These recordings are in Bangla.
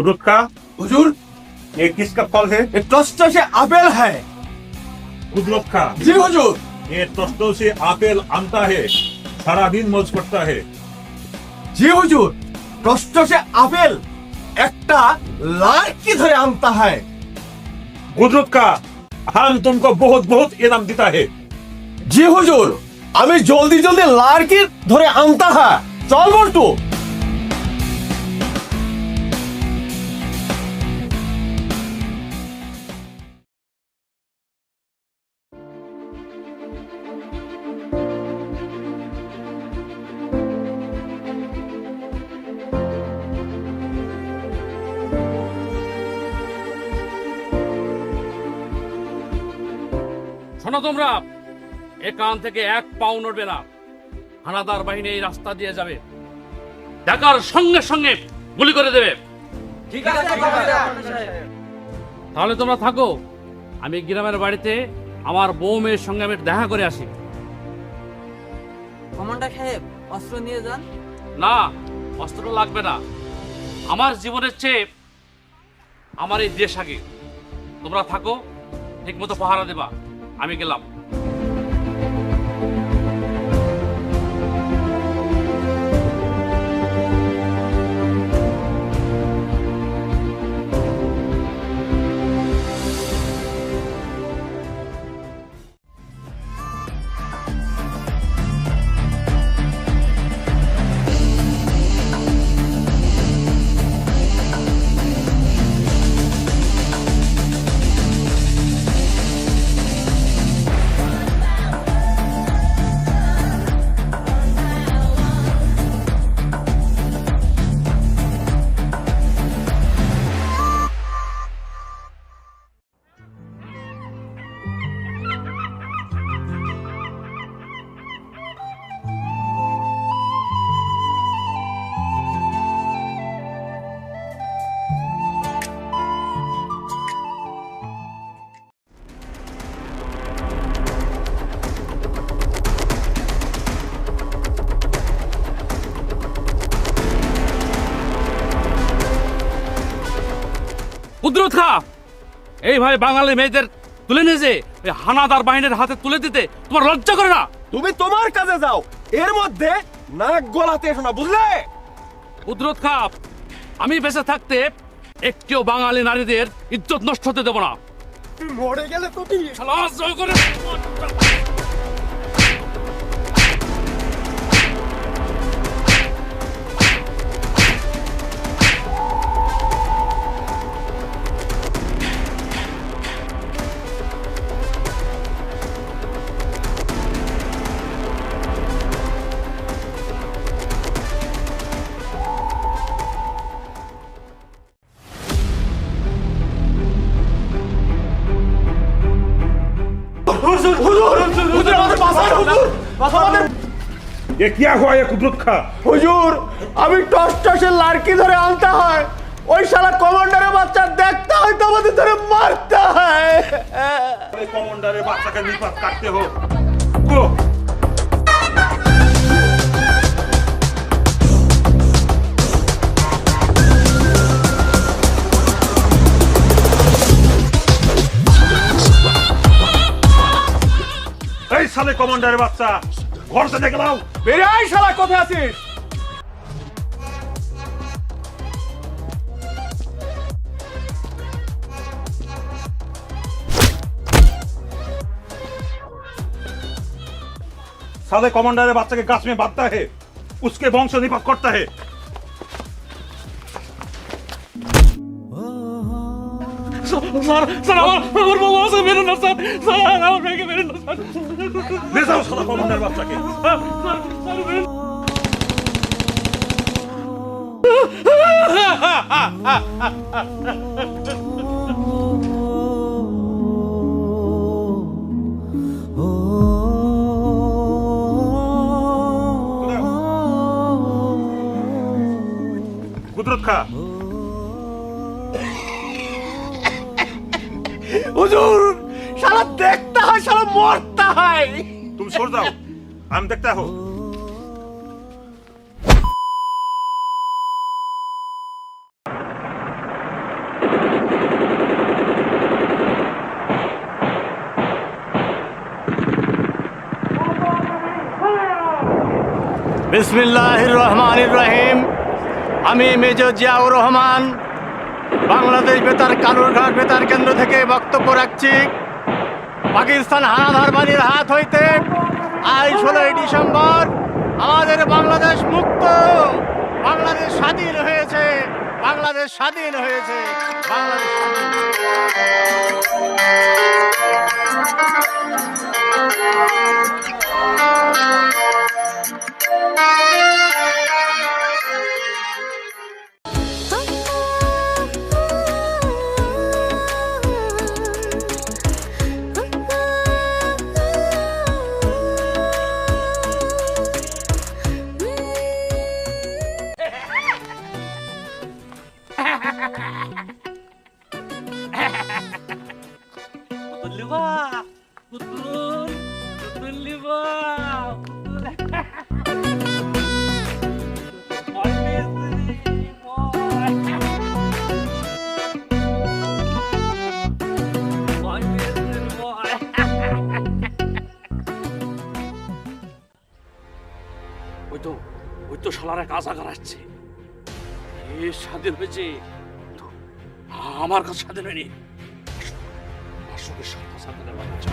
कुदरत का हुजूर ये किसका फल है? ये टोस्टो से आपेल है। कुदरत का जी हुजूर। ये टोस्टो से आपेल आनता है, सारा दिन मौज करता है। जी हुजूर टोस्टो से आपेल একটা লাড়কি ধরে আনতা है। कुदरत का हम तुमको बहुत बहुत इनाम देता है। জি হুজুর আমি জলদি জলদি লাড়কি ধরে আনতা है। চল বল্টু। শোনো তোমরা, এখান থেকে এক পাও নড়বে না। হানাদার বাহিনী এই রাস্তা দিয়ে যাবে, দেখার সঙ্গে সঙ্গে গুলি করে দেবে। ঠিক আছে তাহলে তোমরা থাকো, আমি গ্রামের বাড়িতে আমার বউ মেয়ের সঙ্গে আমি দেখা করে আসি। কমান্ডার সাহেব অস্ত্র নিয়ে যান। না, অস্ত্র লাগবে না। আমার জীবনের চেয়ে আমার এই দেশ আগে। তোমরা থাকো, ঠিক মতো পাহারা দেবা। আমি গেলাম। কুদরত খা, এইভাবে বাঙালি মেয়েদের তুলে নিয়ে যে ওই হানাদার বাহিনীর হাতে তুলে দিতে তোমার লজ্জা করে না? তুমি তোমার কাজে যাও, এর মধ্যে নাক গলাতে এসো না, বুঝলে? কুদরত খা, আমি বেঁচে থাকতে একটিও বাঙালি নারীদের ইজ্জত নষ্ট হতে দেব না। মরে গেলে তুমি শালা জয় করে হুজুর আমাদের বাঁচান, হুজুর আমাদের। ये क्या हुआ ये कुदरत का? হুজুর আমি টসটসের লাড়কি ধরে আনতে হয়, ওই শালা কমান্ডারের বাচ্চা দেখতে হয় তো আমাদের ধরে মারতে হয়। कमांडर बादशाह का निपात काटते हो को এই সালে কমান্ডারের বাচ্চা ঘর থেকে গেলাও। বেরিয়ে আয় শালা, কোথায় আছিস? साले कमांडर बच्चा के गाछ में बांधता है, उसके वंश निपात करता है। স্যার আমার বউ আছে, মেরে না স্যার, স্যার আমার মেয়েকে মেরে না স্যার। ले जाओ साला कमांडर बच्चा के। कुदरत खा হুজুর শালা দেখতে হয়, শালা মরতে হয়। तुम छोड़ जाओ, हम देखता हो। বিসমিল্লাহির রহমানির রহিম। আমি মেজর জিয়াউর রহমান বাংলাদেশ বেতার কালুরঘাট বেতার কেন্দ্র থেকে বক্তব্য রাখছি। পাকিস্তান হানাদার বাহিনীর হাত হইতে আজ 16 ডিসেম্বর আমাদের বাংলাদেশ মুক্ত, বাংলাদেশ স্বাধীন হয়েছে, বাংলাদেশ স্বাধীন হয়েছে, বাংলাদেশ স্বাধীন। পুতুল লিবা, পুতুল, পুতুল লিবা, পুতুল। ভয় পেয়েছে, ভয়। ভয় পেয়েছে, ভয়। ওই তো শালারা কাজাগার আসছে। এ স্বাধীন হয়েছে তো আমার কাছে স্বাধীন হয়নি। আসলে স্বাধীনের বাচ্চা।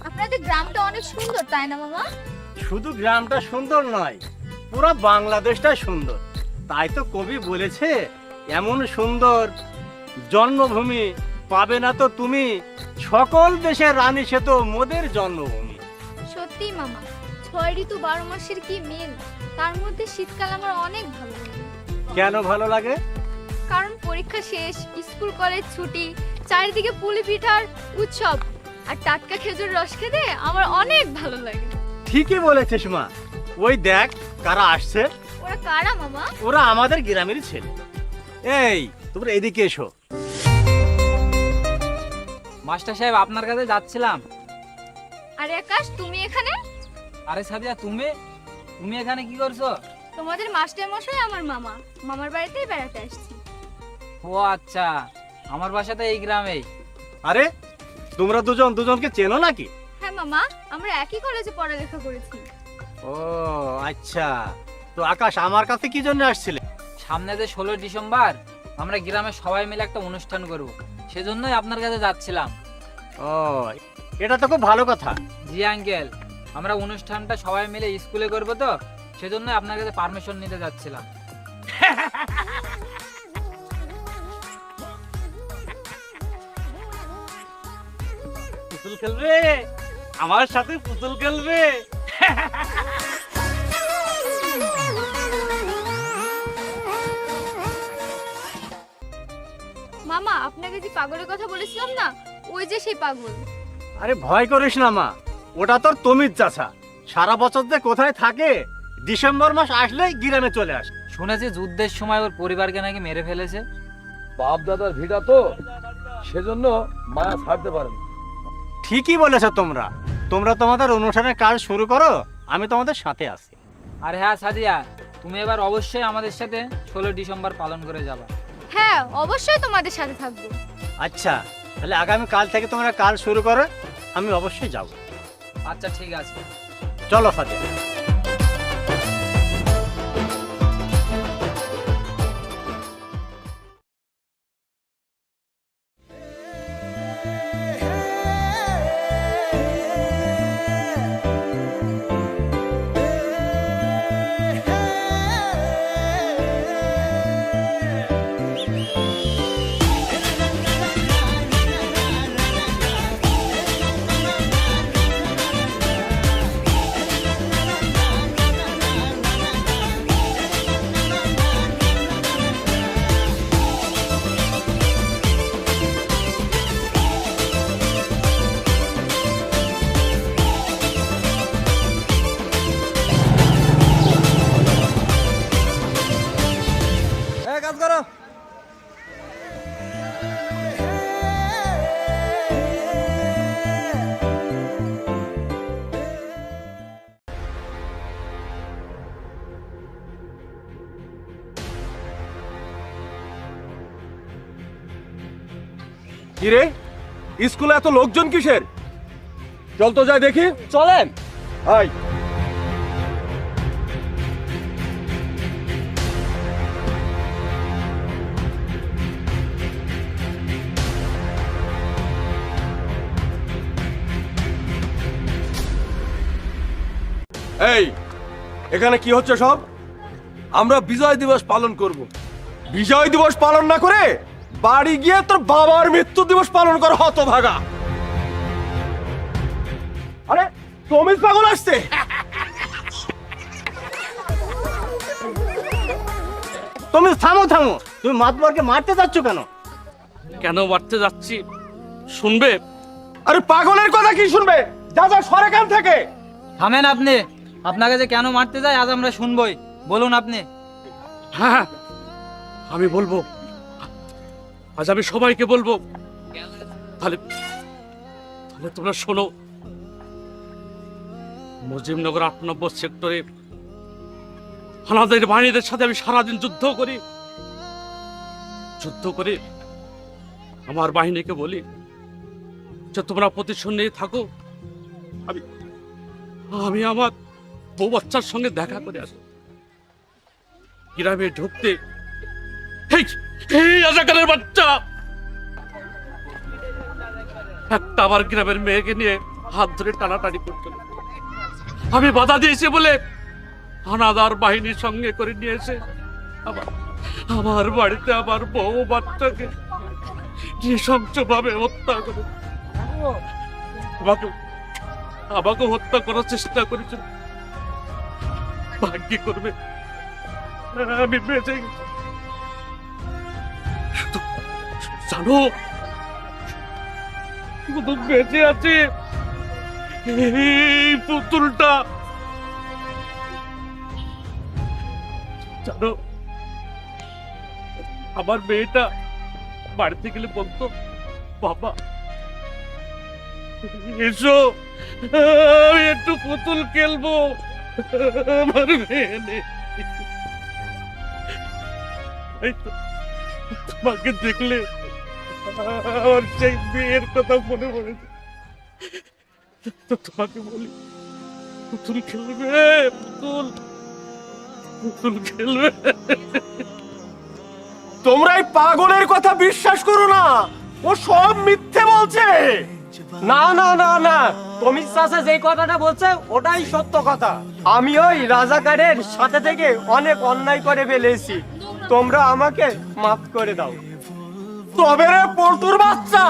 আপনাদের গ্রামটা অনেক সুন্দর তাই না মামা? শুধু গ্রামটা সুন্দর নয়, পুরো বাংলাদেশটা সুন্দর। তাই তো কবি বলেছে, এমন সুন্দর জন্মভূমি পাবে না তো তুমি, সকল দেশের রানী সে তো মোদের জন্মভূমি। সত্যি মামা, 6 ঋতু 12 মাসের কি মিল। তার মধ্যে শীতকাল আমার অনেক ভালো লাগে। কেন ভালো লাগে? কারণ পরীক্ষা শেষ, স্কুল কলেজ ছুটি, চারিদিকে পুলি পিঠার উৎসব আর টাটকা খেজুর রস খেতে আমার অনেক ভালো লাগে। ঠিকই বলেছিস মা। ওই দেখ কারা আসছে। ওরা কারা মামা? ওরা আমাদের গ্রামেরই ছেলে। এই তোমরা এদিকে এসো। মাস্টার সাহেব আপনার কাছে যাচ্ছিলাম। আরে আকাশ, তুমি এখানে? আরে সাদিয়া, তুমি তুমি এখানে কি করছো? তোমাদের মাস্টার মশাই আমার মামা, মামার বাড়িতেই বেড়াতে আসছি। ও আচ্ছা, আমার বাসা তো এই গ্রামেই। আরে তোমরা দুজন দুজনকে চেনো নাকি? হ্যাঁ মামা, আমরা একই কলেজে পড়ালেখা করেছি। ও আচ্ছা, তো আকাশ আমার কাছে কি জন্য আসছিলে? সামনে যে 16 ডিসেম্বর আমরা গ্রামে সবাই মিলে একটা অনুষ্ঠান করব, সেজন্যই আপনার কাছে যাচ্ছিলাম। ও, এটা তো খুব ভালো কথা। জি আঙ্কেল, আমরা অনুষ্ঠানটা সবাই মিলে স্কুলে করব, তো সেজন্যই আপনার কাছে পারমিশন নিতে যাচ্ছিলাম। পুতুল খেলবে, আমার সাথে পুতুল খেলবে। মামা, আপনাকে যে পাগলের কথা বলেছিলাম না, ওই যে সেই পাগল। আরে ভয় করিস না মা, ওটা তোর তমিজ চাচা। সারা বছর যে কোথায় থাকে, ডিসেম্বর মাস আসলেই গ্রামে চলে আসে। শুনেছি যুদ্ধের সময় ওর পরিবারকে নাকি মেরে ফেলেছে। বাপ দাদার ভিটা তো, সেজন্য মায়া ছাড়তে পারেন। ঠিকই বলেছো তোমরা। তোমরা তোমাদের অনুষ্ঠানের কাজ শুরু করো, আমি তোমাদের সাথে আছি। আর হ্যাঁ সাদিয়া, তুমি এবার অবশ্যই আমাদের সাথে 16 ডিসেম্বর পালন করে যাবা। হ্যাঁ, অবশ্যই তোমাদের সাথে থাকবো। আচ্ছা, তাহলে আগামী কাল থেকে তোমরা কাজ শুরু করো, আমি অবশ্যই যাব। আচ্ছা ঠিক আছে, চলো ফাদিয়া। কি রে, স্কুলে এত লোকজন কিসের? চল তো যাই দেখি। চলেন। আয়। এই, এখানে কি হচ্ছে সব? আমরা বিজয় দিবস পালন করব। বিজয় দিবস পালন না করে বাড়ি গিয়ে তোর বাবার মৃত্যু দিবস পালন কর, হতভাগা। আরে তমিজ পাগল আসছে। তুমি থামো থামো, তুমি মাতবরকে মারতে যাচ্ছ কেন? কেন মারতে যাচ্ছি শুনবে? আরে পাগলের কথা কি শুনবে? যা যা সরে এখান থেকে। থামেন আপনি, আপনাকে যে কেন মারতে যায় আজ আমরা শুনবই, বলুন আপনি। হ্যাঁ, আমি বলবো, আজ আমি সবাইকে বলবো। তাহলে তাহলে তোমরা শোনো। মুজিবনগর ৮ নম্বর সেক্টরে হানাদার বাহিনীদের সাথে আমি সারাদিন যুদ্ধ করি আমার বাহিনীকে বলি যে তোমরা প্রতিশোধ নিয়ে থাকো, আমি আমি আমার বউ বাচ্চার সঙ্গে দেখা করে আসি। গ্রামে ঢুকতে এই রাজাকারের বাচ্চা একটা আমার গ্রামের মেয়েকে নিয়ে হাত ধরে টানাটানি করছিল। আমি বাধা দিয়েছি বলে হানাদার বাহিনীর সঙ্গে করে নিয়ে এসে আমার বাড়িতে আমার বউ বাচ্চাকে নৃশংসভাবে হত্যা করে আমাকে হত্যা করার চেষ্টা করেছিল। ভাগ্য করবে আমি বেঁচে গেছি। জানো, শুধু বেঁচে আছে এই পুতুলটা। জানো, আমার মেয়েটা বাড়িতে গেলে বলতো, বাবা এসো আমি একটু পুতুল খেলবো, আমার মেয়ে নেই। এই তো, তোমাকে দেখলে আমার সেই মেয়ের কথা মনে পড়েছে। তো তোমাকে বলি, পুতুল খেলবে, পুতুল খেলবে। তোমরা এই পাগলের কথা বিশ্বাস করো না, ও সব মিথ্যে বলছে। না না না না, তমিজ চাচা যেই কথাটা বলছে ওটাই সত্য কথা। আমি ওই রাজাকারের সাথে থেকে অনেক অন্যায় করে ফেলেছি, তোমরা আমাকে মাফ করে দাও। তবে রে পল্টুর বাচ্চা,